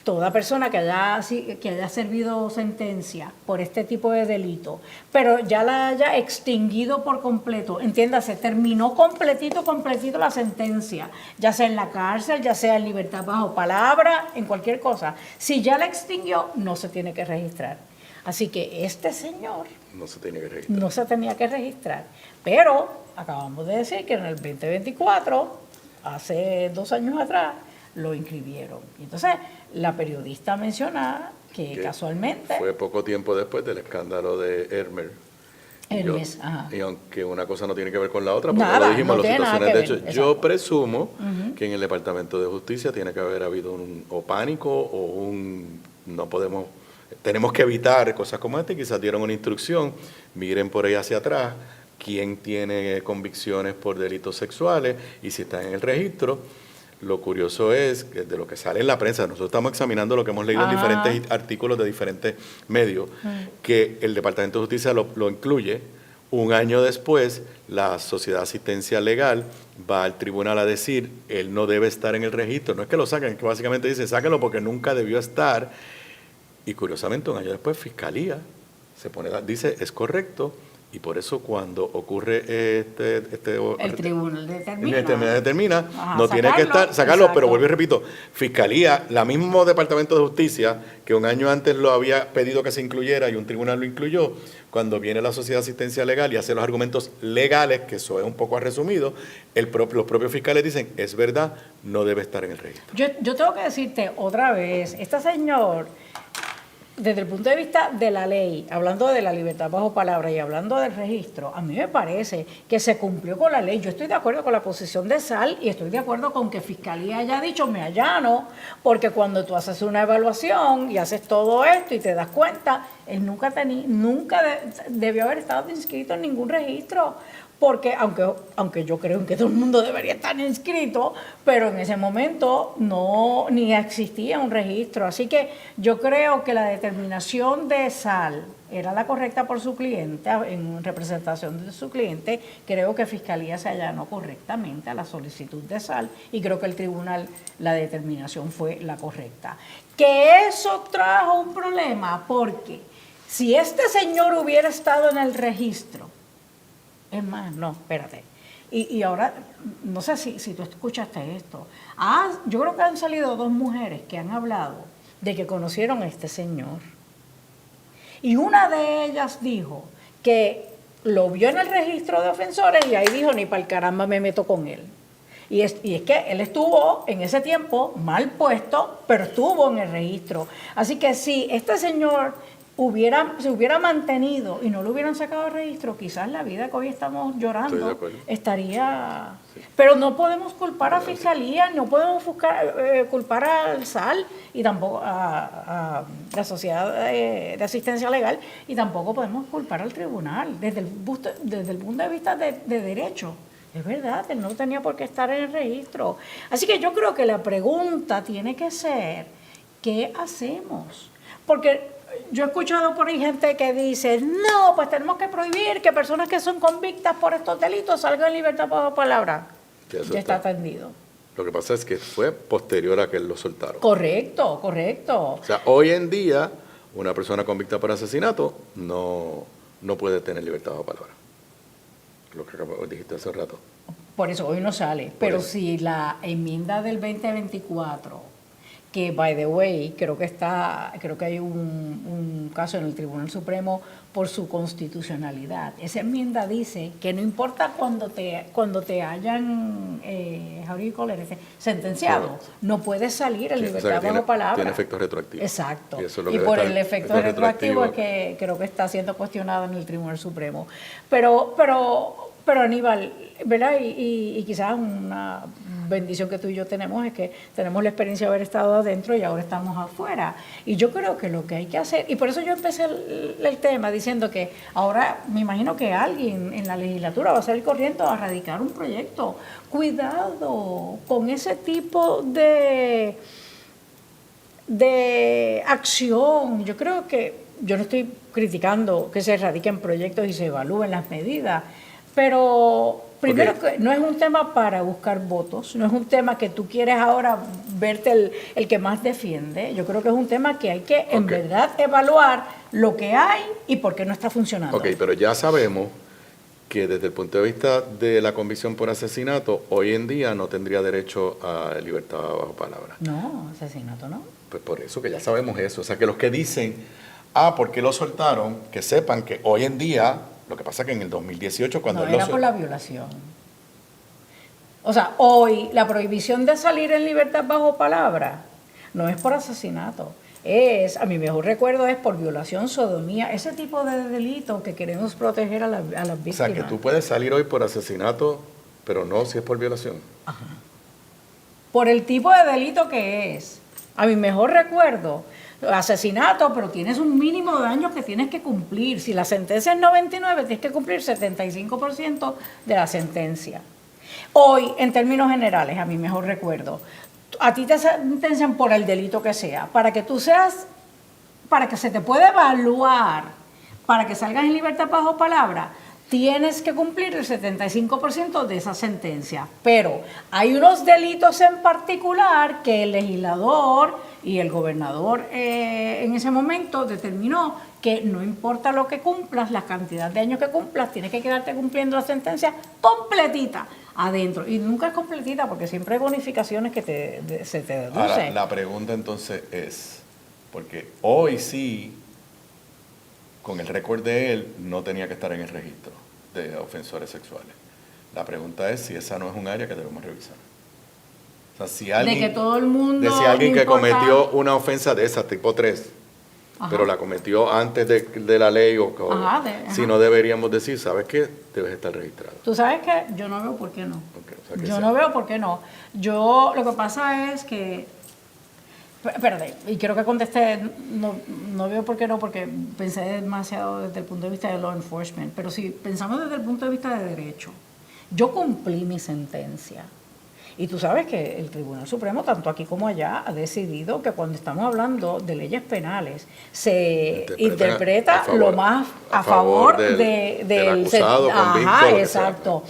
toda persona que haya servido sentencia por este tipo de delito, pero ya la haya extinguido por completo, entiéndase, terminó completito la sentencia, ya sea en la cárcel, ya sea en libertad bajo palabra, en cualquier cosa. Si ya la extinguió, no se tiene que registrar. Así que este señor no se tenía que registrar. Pero acabamos de decir que en el 2024, hace 2 años atrás, lo inscribieron. Entonces, la periodista mencionaba que casualmente... Fue poco tiempo después del escándalo de Hermes. Y aunque una cosa no tiene que ver con la otra, porque nada, lo dijimos, no las situaciones de hecho, exacto. yo presumo que en el Departamento de Justicia tiene que haber habido un pánico o tenemos que evitar cosas como esta, y quizás dieron una instrucción, miren por ahí hacia atrás quién tiene convicciones por delitos sexuales y si está en el registro. Lo curioso es que de lo que sale en la prensa, nosotros estamos examinando lo que hemos leído en diferentes artículos de diferentes medios, que el Departamento de Justicia lo incluye. Un año después, la Sociedad de Asistencia Legal va al tribunal a decir, él no debe estar en el registro. No es que lo saquen, es que básicamente dice, sáquenlo porque nunca debió estar. Y curiosamente, un año después, Fiscalía dice, es correcto. Y por eso cuando ocurre el tribunal determina no tiene que sacarlo, pero vuelvo y repito, Fiscalía, la mismo Departamento de Justicia, que un año antes lo había pedido que se incluyera y un tribunal lo incluyó, cuando viene la Sociedad de Asistencia Legal y hace los argumentos legales, que eso es un poco resumido, los propios fiscales dicen, es verdad, no debe estar en el registro. Yo tengo que decirte otra vez, este señor, desde el punto de vista de la ley, hablando de la libertad bajo palabra y hablando del registro, a mí me parece que se cumplió con la ley. Yo estoy de acuerdo con la posición de Sal y estoy de acuerdo con que Fiscalía haya dicho, me allano, porque cuando tú haces una evaluación y haces todo esto y te das cuenta, él nunca debió haber estado inscrito en ningún registro. Porque aunque yo creo que todo el mundo debería estar inscrito, pero en ese momento ni existía un registro. Así que yo creo que la determinación de Sal era la correcta por su cliente, en representación de su cliente. Creo que Fiscalía se allanó correctamente a la solicitud de Sal y creo que el tribunal, la determinación fue la correcta. Que eso trajo un problema porque si este señor hubiera estado en el registro, Es más, no, espérate. Y ahora, no sé si tú escuchaste esto. Yo creo que han salido dos mujeres que han hablado de que conocieron a este señor. Y una de ellas dijo que lo vio en el registro de ofensores y ahí dijo, ni para el caramba me meto con él. Y es que él estuvo en ese tiempo mal puesto, pero estuvo en el registro. Así que si este señor se hubiera mantenido y no lo hubieran sacado del registro, quizás la vida que hoy estamos Estoy de llorando acuerdo. estaría... Sí. Pero no podemos culpar a Fiscalía, no podemos culpar al SAL y tampoco a la Sociedad de Asistencia Legal, y tampoco podemos culpar al tribunal desde el punto de vista de derecho. Es verdad, él no tenía por qué estar en el registro. Así que yo creo que la pregunta tiene que ser, ¿qué hacemos? Porque yo he escuchado por ahí gente que dice, no, pues tenemos que prohibir que personas que son convictas por estos delitos salgan en libertad bajo palabra. Sí, eso Ya está está. atendido. Lo que pasa es que fue posterior a que lo soltaron. Correcto, correcto. O sea, hoy en día, una persona convicta por asesinato no puede tener libertad bajo palabra. Lo que dijiste hace rato. Por eso hoy no sale. Pero eso. si la enmienda del 2024, que by the way, creo que hay un caso en el Tribunal Supremo por su constitucionalidad. Esa enmienda dice que no importa cuando te hayan sentenciado, Correcto. no puedes salir en Sí, libertad o sea, que bajo palabra. tiene efecto retroactivo. Exacto. Y, eso es lo Y que por está- el efecto retroactivo es que creo que está siendo cuestionado en el Tribunal Supremo. Pero Aníbal, ¿verdad? Y quizás una bendición que tú y yo tenemos es que tenemos la experiencia de haber estado adentro y ahora estamos afuera. Y yo creo que lo que hay que hacer, y por eso yo empecé el tema diciendo que ahora me imagino que alguien en la legislatura va a salir corriendo a radicar un proyecto. Cuidado con ese tipo de acción. Yo creo que, yo no estoy criticando que se radiquen proyectos y se evalúen las medidas, pero primero que no es un tema para buscar votos, no es un tema que tú quieres ahora verte el que más defiende. Yo creo que es un tema que hay que en verdad evaluar lo que hay y por qué no está funcionando. Ok, pero ya sabemos que desde el punto de vista de la convicción por asesinato, hoy en día no tendría derecho a libertad bajo palabra. No, asesinato no. Pues por eso que ya sabemos eso. O sea, que los que dicen, ¿por qué lo soltaron? Que sepan que hoy en día, lo que pasa es que en el 2018 cuando No, él lo era por la violación. O sea, hoy la prohibición de salir en libertad bajo palabra no es por asesinato. A mi mejor recuerdo, es por violación, sodomía, ese tipo de delitos que queremos proteger a las O víctimas. sea, que tú puedes salir hoy por asesinato, pero no si es por violación. Ajá. Por el tipo de delito que es. A mi mejor recuerdo, asesinato, pero tienes un mínimo de años que tienes que cumplir. Si la sentencia es 99, tienes que cumplir 75% de la sentencia. Hoy, en términos generales, a mi mejor recuerdo, a ti te sentencian por el delito que sea, para que se te pueda evaluar, para que salgas en libertad bajo palabra, tienes que cumplir el 75% de esa sentencia. Pero hay unos delitos en particular que el legislador y el gobernador en ese momento determinó que no importa lo que cumplas, la cantidad de años que cumplas, tienes que quedarte cumpliendo la sentencia completita adentro. Y nunca es completita porque siempre hay bonificaciones que se te deducen. Ahora, la pregunta entonces es, porque hoy sí, con el récord de él, no tenía que estar en el registro de ofensores sexuales. La pregunta es si esa no es un área que debemos revisar. O sea, si alguien, de que todo el mundo... de si alguien no que importa- cometió una ofensa de esa, tipo 3, Ajá. pero la cometió antes de la ley, o si Ajá. no deberíamos decir, ¿sabes qué? Debes estar registrado. Tú sabes que yo no veo por qué no. Ok, o sea, que Yo sea. no veo por qué no. Lo que pasa es que, espérate, y quiero que conteste, no veo por qué no, porque pensé demasiado desde el punto de vista de law enforcement, pero si pensamos desde el punto de vista de derecho, yo cumplí mi sentencia. Y tú sabes que el Tribunal Supremo, tanto aquí como allá, ha decidido que cuando estamos hablando de leyes penales, se interpreta lo más a favor del acusado, convicto, Ajá, lo que sea. exacto.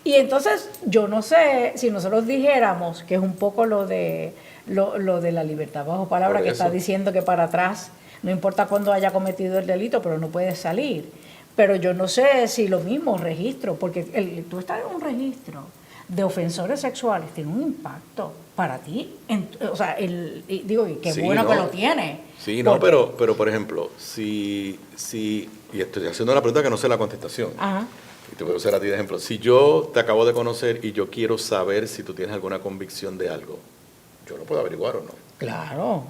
Y entonces, yo no sé si nosotros dijéramos que es un poco lo de la libertad bajo palabra, Por que eso. está diciendo que para atrás, no importa cuándo haya cometido el delito, pero no puede salir. Pero yo no sé si lo mismo registro, porque tú estás en un registro de ofensores sexuales tiene un impacto para ti. O sea, y qué Sí, bueno no. que lo tiene. Sí, no, porque- pero por ejemplo, y estoy haciendo una pregunta que no sé la contestación, Ajá. y te voy a usar a ti de ejemplo. Si yo te acabo de conocer y yo quiero saber si tú tienes alguna convicción de algo, yo lo puedo averiguar o no. Claro,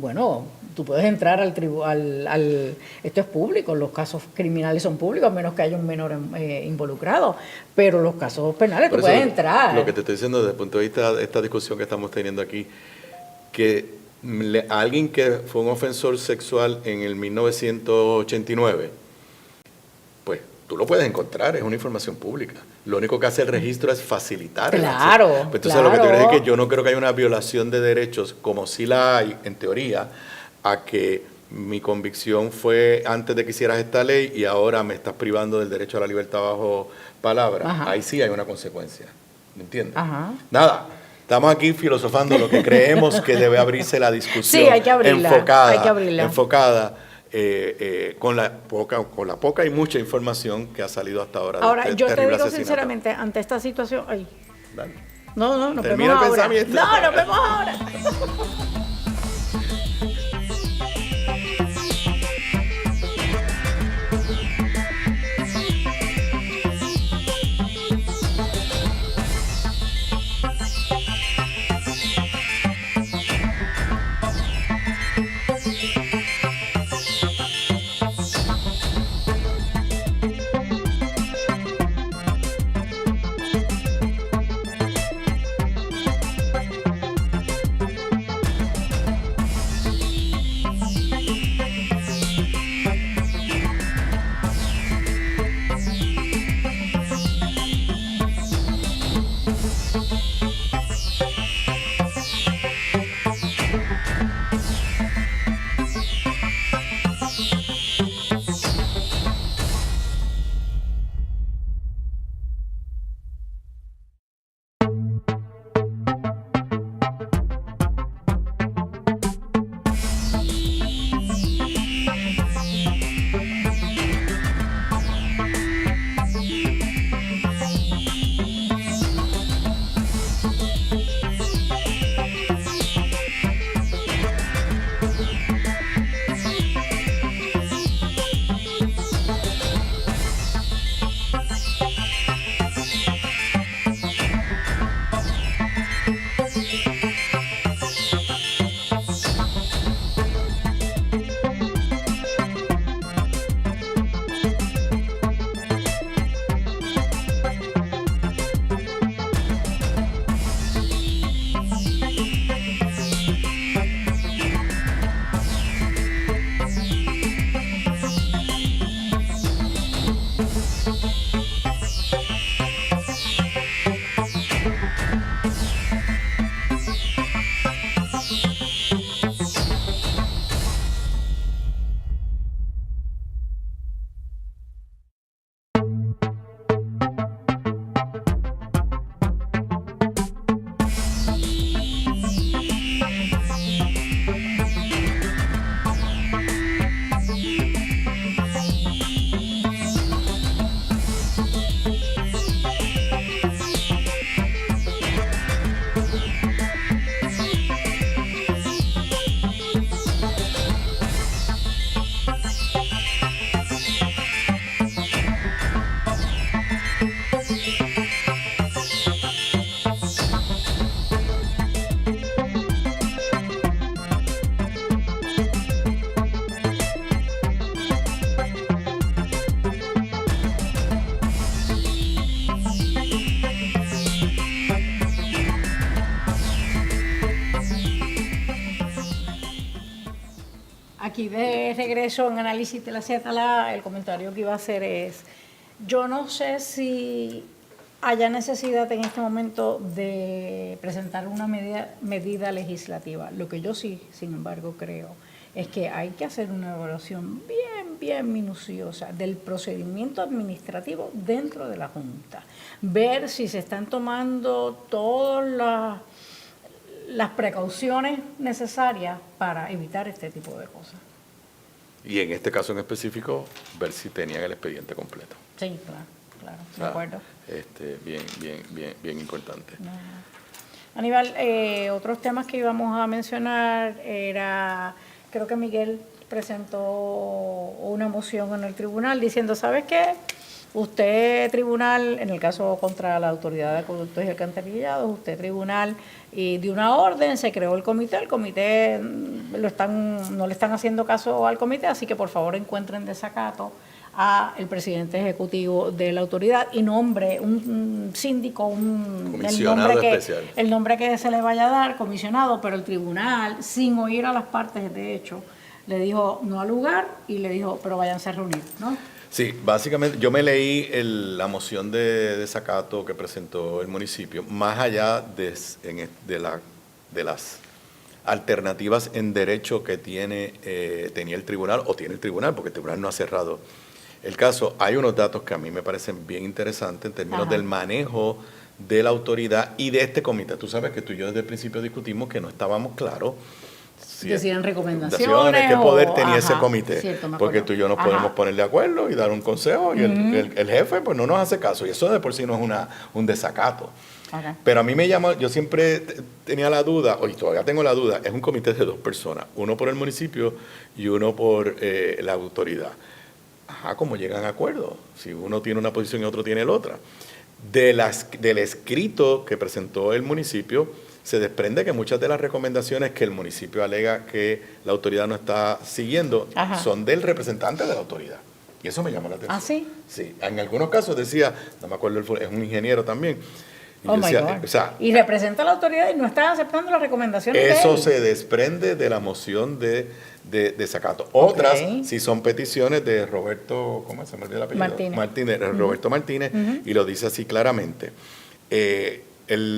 bueno, tú puedes entrar al tribunal, esto es público, los casos criminales son públicos, a menos que haya un menor involucrado, pero los casos penales Por tú eso puedes entrar. lo que te estoy diciendo desde el punto de vista de esta discusión que estamos teniendo aquí, que a alguien que fue un ofensor sexual en el 1989, pues tú lo puedes encontrar, es una información pública. Lo único que hace el registro es facilitar el acceso. Claro, Pues entonces lo que te quiero decir es claro. que yo no creo que haya una violación de derechos, como sí la hay, en teoría, a que mi convicción fue antes de que hicieras esta ley y ahora me estás privando del derecho a la libertad bajo palabra. Ajá. Ahí sí hay una consecuencia. ¿Me entiendes? Ajá. Nada. Estamos aquí filosofando lo que creemos que debe abrirse la discusión. Sí, hay que abrirla, enfocada, hay que abrirla. enfocada con la poca y mucha información que ha salido hasta ahora. Ahora, de este yo te terrible digo asesinato. sinceramente, ante esta situación, Dale. no, nos Termina vemos el ahora. pensamiento. No, nos vemos ahora. Aquí de regreso en análisis de la Z, el comentario que iba a hacer es, yo no sé si haya necesidad en este momento de presentar una medida legislativa. Lo que yo sí, sin embargo, creo es que hay que hacer una evaluación bien minuciosa del procedimiento administrativo dentro de la Junta. Ver si se están tomando todas las precauciones necesarias para evitar este tipo de cosas. Y en este caso en específico, ver si tenían el expediente completo. Sí, claro, O sea, de acuerdo. Bien importante. No. Aníbal, otros temas que íbamos a mencionar era, creo que Miguel presentó una moción en el tribunal diciendo, ¿sabes qué? Usted, tribunal, en el caso contra la Autoridad de Acueductos y Alcantarillados, usted, tribunal, dio una orden, se creó el comité no le están haciendo caso al comité, así que por favor encuentren desacato a el presidente ejecutivo de la autoridad y nombre un síndico, comisionado especial. El nombre que se le vaya a dar, comisionado, pero el tribunal, sin oír a las partes, de hecho, le dijo no al lugar y le dijo, pero váyanse a reunir, ¿no? Sí, básicamente yo me leí la moción de desacato que presentó el municipio, más allá de las alternativas en derecho que tenía el tribunal, o tiene el tribunal, porque el tribunal no ha cerrado el caso. Hay unos datos que a mí me parecen bien interesantes en términos del manejo de la autoridad y de este comité. Tú sabes que tú y yo desde el principio discutimos que no estábamos claros si decían recomendaciones. ¿Qué poder tenía ese comité? Cierto, porque tú y yo nos podemos poner de acuerdo y dar un consejo y el jefe pues no nos hace caso. Y eso de por sí no es un desacato. Okay. Pero a mí me llama, yo siempre tenía la duda, y todavía tengo la duda, es un comité de 2 personas, uno por el municipio y uno por la autoridad. ¿Cómo llegan a acuerdo? Si uno tiene una posición y otro tiene la otra. Del escrito que presentó el municipio, se desprende que muchas de las recomendaciones que el municipio alega que la autoridad no está siguiendo son del representante de la autoridad. Y eso me llamó la atención. ¿Ah, sí? Sí. En algunos casos decía, no me acuerdo, es un ingeniero también. Y O sea, y representa a la autoridad y no están aceptando las recomendaciones de él. Eso se desprende de la moción de desacato. Otras, si son peticiones de Roberto, ¿cómo se me olvidó el apellido? Martínez. Roberto Martínez, y lo dice así claramente.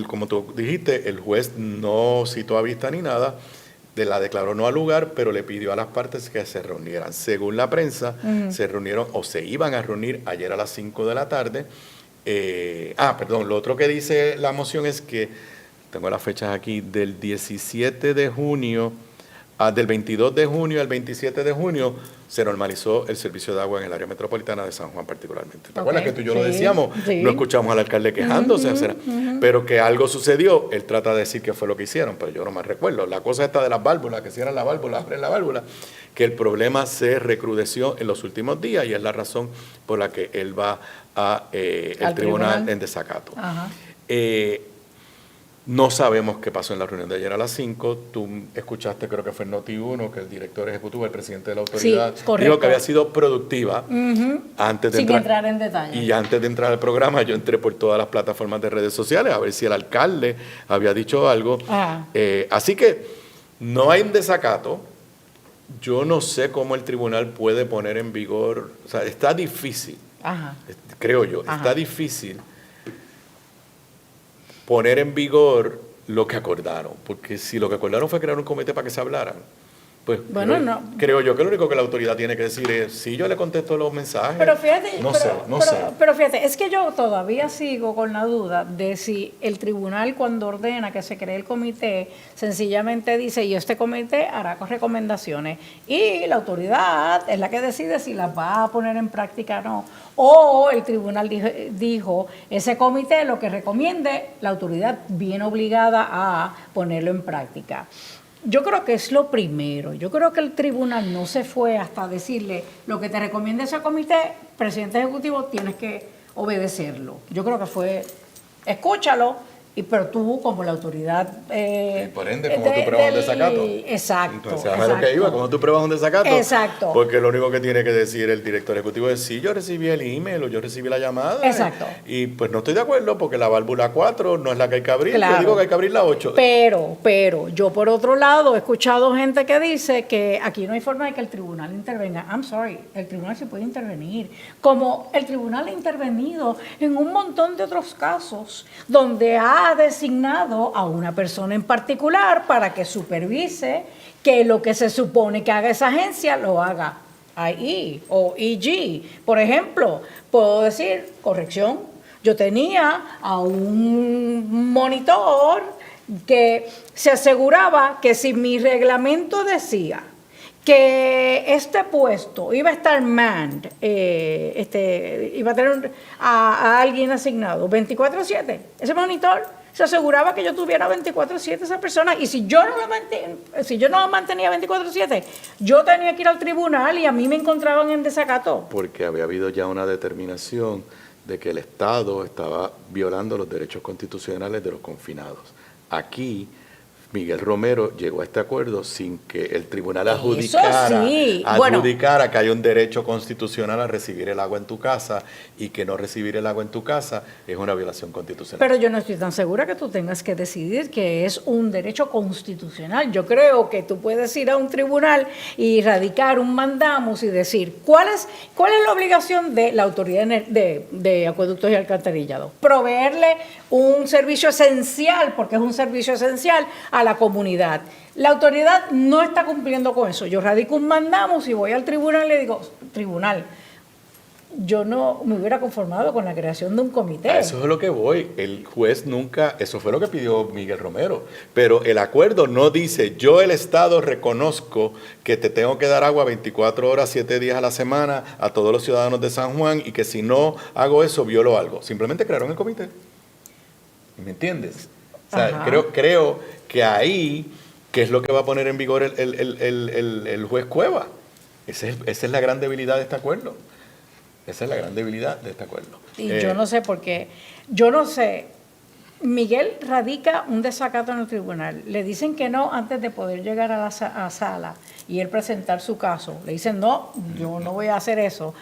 Como tú dijiste, el juez no citó a vista ni nada, la declaró no al lugar, pero le pidió a las partes que se reunieran. Según la prensa, se reunieron o se iban a reunir ayer a las 5 de la tarde. Lo otro que dice la moción es que, tengo las fechas aquí, del 17 de junio, del 22 de junio al 27 de junio, se normalizó el servicio de agua en el área metropolitana de San Juan particularmente. ¿Te acuerdas que tú y yo lo decíamos? Sí. No escuchamos al alcalde quejándose, pero que algo sucedió. Él trata de decir qué fue lo que hicieron, pero yo no me recuerdo. La cosa esta de las válvulas, que cierran la válvula, abren la válvula, que el problema se recrudeció en los últimos días y es la razón por la que él va al tribunal en desacato. No sabemos qué pasó en la reunión de ayer a las 5. Tú escuchaste, creo que fue en Noti1, que el director ejecutivo, el presidente de la autoridad, dijo que había sido productiva antes de entrar en detalle. Y antes de entrar al programa, yo entré por todas las plataformas de redes sociales a ver si el alcalde había dicho algo. Así que no hay un desacato. Yo no sé cómo el tribunal puede poner en vigor, o sea, está difícil, creo yo, está difícil poner en vigor lo que acordaron, porque si lo que acordaron fue crear un comité para que se hablaran, pues creo yo que lo único que la autoridad tiene que decir es, sí, yo le contesto los mensajes, pero fíjate, no sé. Pero fíjate, es que yo todavía sigo con la duda de si el tribunal cuando ordena que se cree el comité, sencillamente dice, y este comité hará recomendaciones, y la autoridad es la que decide si las va a poner en práctica o no, o el tribunal dijo, ese comité lo que recomiende, la autoridad viene obligada a ponerlo en práctica. Yo creo que es lo primero. Yo creo que el tribunal no se fue hasta decirle lo que te recomienda ese comité, presidente ejecutivo, tienes que obedecerlo. Yo creo que fue, escúchalo, pero tú como la autoridad... y por ende, ¿cómo tú pruebas un desacato? Exacto. Entonces, a lo que iba, ¿cómo tú pruebas un desacato? Exacto. Porque lo único que tiene que decir el director ejecutivo es, sí, yo recibí el email o yo recibí la llamada. Exacto. Y pues no estoy de acuerdo porque la válvula 4 no es la que hay que abrir, claro. Yo digo que hay que abrir la 8. Pero yo por otro lado he escuchado gente que dice que aquí no hay forma de que el tribunal intervenga. I'm sorry, el tribunal sí puede intervenir. Como el tribunal ha intervenido en un montón de otros casos donde ha designado a una persona en particular para que supervise que lo que se supone que haga esa agencia lo haga IE o EG. Por ejemplo, puedo decir, corrección, yo tenía a un monitor que se aseguraba que si mi reglamento decía que este puesto iba a estar manned, iba a tener a alguien asignado 24/7. Ese monitor se aseguraba que yo tuviera 24/7 esa persona, y si yo no la mantenía 24/7, yo tenía que ir al tribunal y a mí me encontraban en desacato. Porque había habido ya una determinación de que el Estado estaba violando los derechos constitucionales de los confinados. Aquí Miguel Romero llegó a este acuerdo sin que el tribunal adjudicara que hay un derecho constitucional a recibir el agua en tu casa, y que no recibir el agua en tu casa es una violación constitucional. Pero yo no estoy tan segura que tú tengas que decidir que es un derecho constitucional. Yo creo que tú puedes ir a un tribunal y radicar un mandamus y decir ¿cuál es la obligación de la autoridad de acueductos y alcantarillado? Proveerle un servicio esencial, porque es un servicio esencial a la comunidad. La autoridad no está cumpliendo con eso. Yo radico un mandamus y voy al tribunal y le digo, tribunal, yo no me hubiera conformado con la creación de un comité. A eso es lo que voy. El juez nunca, eso fue lo que pidió Miguel Romero, pero el acuerdo no dice, yo el Estado reconozco que te tengo que dar agua 24 horas, 7 días a la semana a todos los ciudadanos de San Juan, y que si no hago eso, violo algo. Simplemente crearon el comité. ¿Me entiendes? O sea, creo que ahí, que es lo que va a poner en vigor el juez Cueva. Esa es la gran debilidad de este acuerdo. Esa es la gran debilidad de este acuerdo. Y yo no sé por qué. Miguel radica un desacato en el tribunal. Le dicen que no antes de poder llegar a la sala y él presentar su caso. Le dicen, no, yo no voy a hacer eso.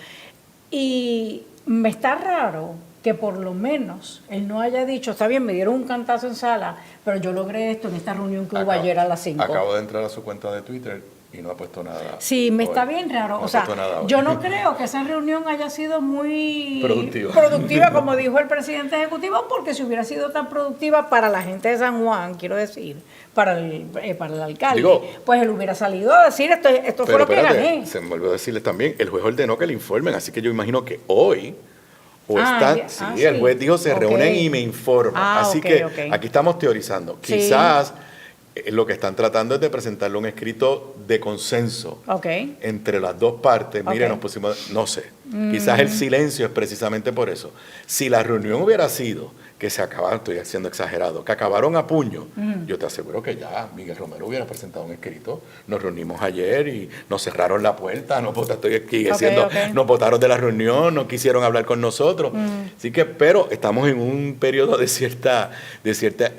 Y me está raro que por lo menos él no haya dicho, está bien, me dieron un cantazo en sala, pero yo logré esto en esta reunión que hubo ayer a las 5. Acabo de entrar a su cuenta de Twitter y no ha puesto nada. Sí, me está bien raro. O sea, yo no creo que esa reunión haya sido muy productiva, como dijo el presidente ejecutivo, porque si hubiera sido tan productiva para la gente de San Juan, quiero decir, para el alcalde, pues él hubiera salido a decir, esto fue lo que gané. Se me olvidó decirles también, el juez ordenó que le informen, así que yo imagino que hoy... el juez dijo, se reúnen y me informan. Así que aquí estamos teorizando. Sí. Quizás lo que están tratando es de presentarle un escrito de consenso entre las dos partes. Mire, nos pusimos, no sé, quizás el silencio es precisamente por eso. Si la reunión hubiera sido que se acabaron, estoy haciendo exagerado, que acabaron a puño, yo te aseguro que ya Miguel Romero hubiera presentado un escrito. Nos reunimos ayer y nos cerraron la puerta, nos botaron de la reunión, no quisieron hablar con nosotros. Así que, pero estamos en un periodo de cierta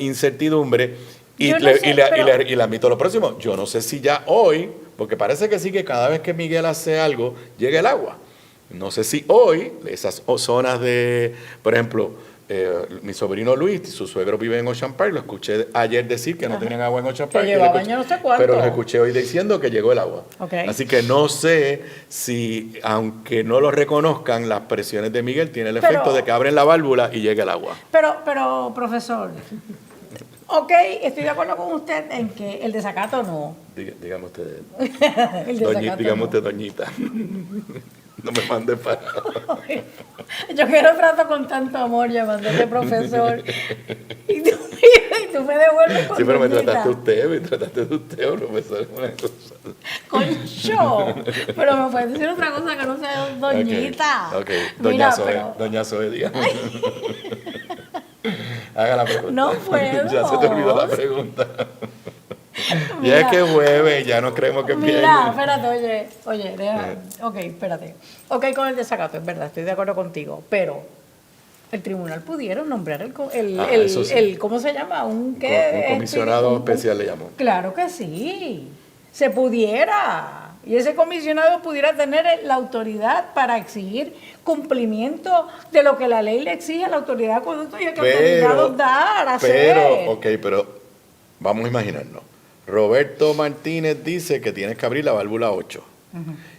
incertidumbre. Y le admito lo próximo. Yo no sé si ya hoy, porque parece que sí, que cada vez que Miguel hace algo, llega el agua. No sé si hoy, esas zonas de, por ejemplo, mi sobrino Luis, su suegro vive en Ocean Park, lo escuché ayer decir que no tenían agua en Ocean Park. Pero lo escuché hoy diciendo que llegó el agua. Así que no sé si, aunque no lo reconozcan, las presiones de Miguel tienen el efecto de que abren la válvula y llega el agua. Pero profesor... Ok, estoy de acuerdo con usted en que el desacato no. Dígame usted. Dígame usted, doñita. No me mande para... Yo que lo trato con tanto amor llamándote profesor. Y tú me devuelves con sí, pero doñita. me trataste de usted o profesor. Concho. Pero me puedes decir otra cosa que no sea doñita. Ok, doña Zoe, diga. Haga la pregunta. No puedo. Ya se te olvidó la pregunta. Ya es que jueves, ya no creemos que pierda. Mira, espérate, oye, deja. Ok, espérate. Ok, con el desacato, es verdad, estoy de acuerdo contigo, pero el tribunal pudieron nombrar el ¿cómo se llama? Un comisionado especial le llamó. Claro que sí, se pudiera. Y ese comisionado pudiera tener la autoridad para exigir cumplimiento de lo que la ley le exige a la autoridad de acueductos y alcantarillados hacer. Pero vamos a imaginarnos. Roberto Martínez dice que tienes que abrir la válvula 8.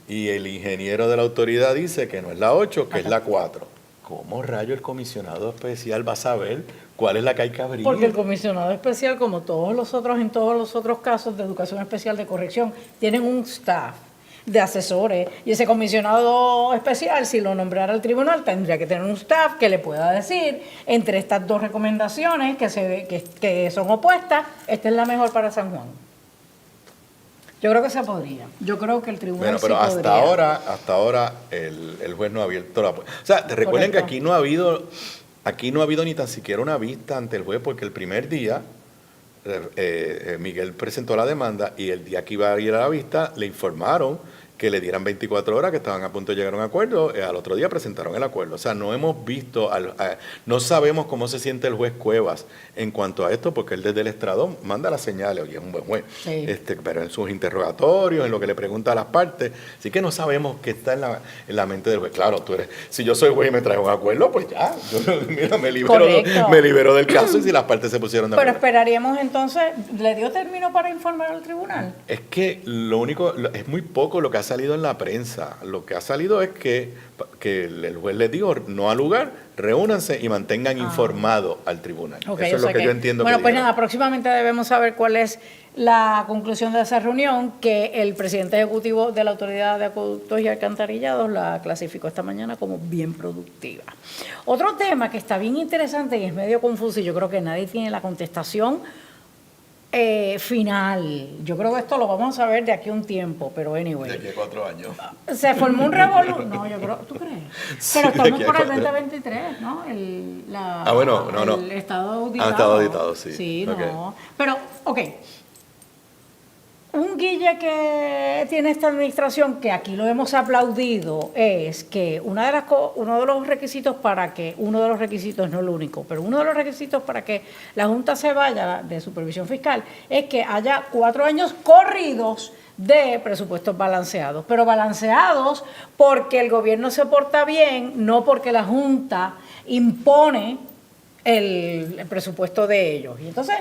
Y el ingeniero de la autoridad dice que no es la 8, que es la 4. ¿Cómo rayo el comisionado especial va a saber cuál es la que hay que abrir? Porque el comisionado especial, como en todos los otros casos de educación especial de corrección, tienen un staff de asesores, y ese comisionado especial, si lo nombrara el tribunal, tendría que tener un staff que le pueda decir, entre estas dos recomendaciones que son opuestas, esta es la mejor para San Juan. Yo creo que se podría. Yo creo que el tribunal bueno, pero sí podría. hasta ahora el juez no ha abierto la puerta. O sea, recuerden que aquí no ha habido ni tan siquiera una vista ante el juez, porque el primer día Miguel presentó la demanda y el día que iba a ir a la vista le informaron que le dieran 24 horas, que estaban a punto de llegar a un acuerdo, al otro día presentaron el acuerdo. O sea, no hemos visto, no sabemos cómo se siente el juez Cuevas en cuanto a esto, porque él desde el estrado manda las señales, oye, es un buen juez, sí. Pero en sus interrogatorios, en lo que le pregunta a las partes, así que no sabemos qué está en la mente del juez. Claro, si yo soy juez y me traes un acuerdo, pues ya, yo mira, me libero del caso y si las partes se pusieron de acuerdo. Pero esperaríamos entonces, ¿le dio término para informar al tribunal? Es que es muy poco lo que ha salido en la prensa. Lo que ha salido es que el juez les dijo no al lugar, reúnanse y mantengan informado al tribunal. Okay, eso es lo que yo entiendo. Bueno, pues nada, próximamente debemos saber cuál es la conclusión de esa reunión, que el presidente ejecutivo de la Autoridad de Acueductos y Alcantarillados la clasificó esta mañana como bien productiva. Otro tema que está bien interesante y es medio confuso y yo creo que nadie tiene la contestación final. Yo creo que esto lo vamos a ver de aquí a un tiempo, pero anyway. De aquí a 4 años. Se formó un revolú. No, yo creo, ¿tú crees? Sí, pero estamos por el 2023, ¿no? El estado auditado. Estado auditado, sí. Sí, okay. No. Pero, ok. Un guille que tiene esta administración, que aquí lo hemos aplaudido, es que uno de los requisitos no el único, pero uno de los requisitos para que la Junta se vaya de supervisión fiscal es que haya 4 años corridos de presupuestos balanceados, pero balanceados porque el gobierno se porta bien, no porque la Junta impone el presupuesto de ellos. Y entonces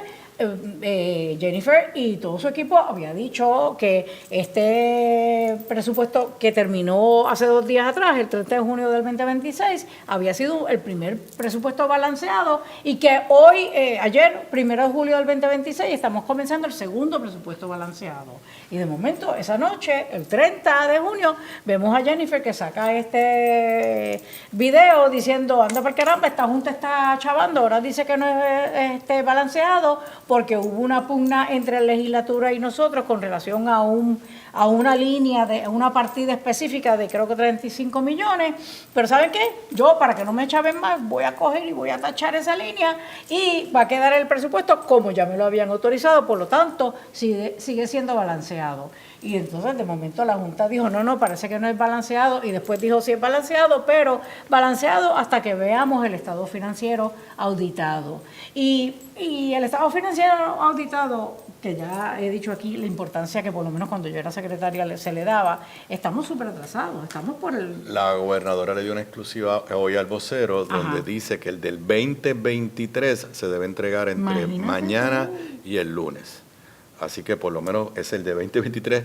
Jennifer y todo su equipo había dicho que este presupuesto que terminó hace 2 días atrás, el 30 de junio del 2026, había sido el primer presupuesto balanceado y que hoy, ayer, 1 de julio del 2026, estamos comenzando el segundo presupuesto balanceado. Y de momento, esa noche, el 30 de junio, vemos a Jennifer que saca este video diciendo, anda por caramba, esta Junta está chavando, ahora dice que no es balanceado, porque hubo una pugna entre la legislatura y nosotros con relación a una línea, a una partida específica de creo que 35 millones, pero ¿saben qué? Yo, para que no me chaven más, voy a coger y voy a tachar esa línea y va a quedar el presupuesto como ya me lo habían autorizado, por lo tanto, sigue siendo balanceado. Y entonces de momento la Junta dijo, no, parece que no es balanceado, y después dijo sí es balanceado, pero balanceado hasta que veamos el estado financiero auditado. Y el estado financiero auditado, que ya he dicho aquí la importancia que por lo menos cuando yo era secretaria se le daba, estamos súper atrasados, estamos por el... La gobernadora le dio una exclusiva hoy al vocero, donde dice que el del 2023 se debe entregar entre mañana y el lunes. Así que por lo menos es el de 2023.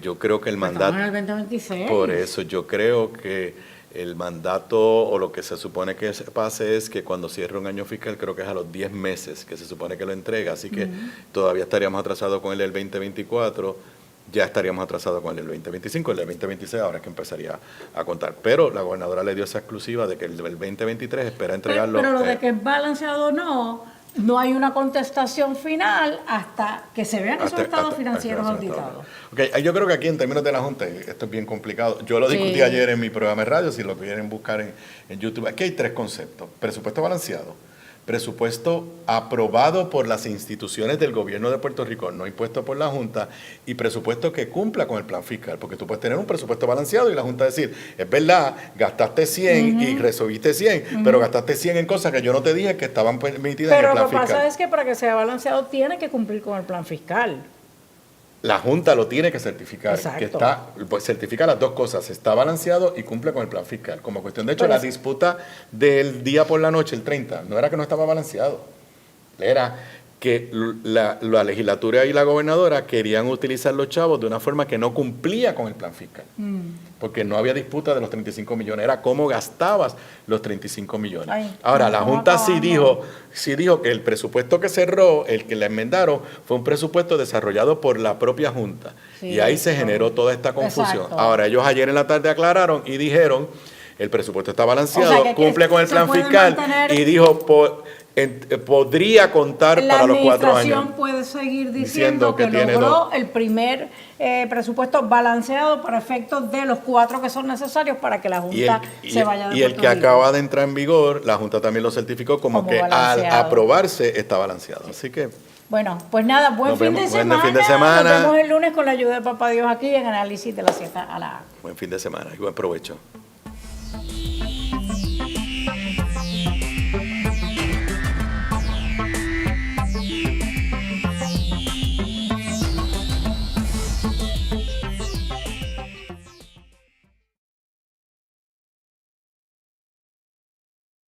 Yo creo que el mandato... Estamos en el 2026. Por eso yo creo que el mandato o lo que se supone que pase es que cuando cierre un año fiscal, creo que es a los 10 meses que se supone que lo entrega. Así que todavía estaríamos atrasados con el del 2024, ya estaríamos atrasados con el del 2025, el del 2026 ahora es que empezaría a contar. Pero la gobernadora le dio esa exclusiva de que el del 2023 espera entregarlo. Pero lo de que es balanceado o no hay una contestación final hasta que se vean esos estados financieros auditados. Okay, yo creo que aquí en términos de la Junta, esto es bien complicado. Yo lo discutí ayer en mi programa de radio, si lo quieren buscar en YouTube. Aquí hay 3 conceptos. Presupuesto balanceado, presupuesto aprobado por las instituciones del gobierno de Puerto Rico, no impuesto por la Junta, y presupuesto que cumpla con el plan fiscal, porque tú puedes tener un presupuesto balanceado y la Junta decir, es verdad, gastaste 100 y resolviste 100, pero gastaste 100 en cosas que yo no te dije que estaban permitidas en el plan fiscal. Pero lo que pasa es que para que sea balanceado tiene que cumplir con el plan fiscal. La Junta lo tiene que certificar, exacto, pues certifica las 2 cosas, está balanceado y cumple con el plan fiscal. Como cuestión de hecho, la disputa del día por la noche, el 30, no era que no estaba balanceado, era que la legislatura y la gobernadora querían utilizar los chavos de una forma que no cumplía con el plan fiscal. Porque no había disputa de los 35 millones, era cómo gastabas los 35 millones. Ahora, la Junta sí dijo que el presupuesto que cerró, el que le enmendaron, fue un presupuesto desarrollado por la propia Junta. Y ahí se generó toda esta confusión. Exacto. Ahora, ellos ayer en la tarde aclararon y dijeron, el presupuesto está balanceado, cumple con el plan fiscal, y dijo, podría contar La para los 4 años. administración puede seguir diciendo que tiene logró el primer presupuesto balanceado para efectos de los 4 que son necesarios para que la Junta se vaya de Y el Puerto que Rico. acaba de entrar en vigor, la Junta también lo certificó como que al balanceado. aprobarse está balanceado. Así que Bueno, pues nada, buen fin de semana. fin de semana. Nos vemos el lunes con la ayuda de Papá Dios aquí en análisis de la Z a la A. buen fin de semana y buen provecho.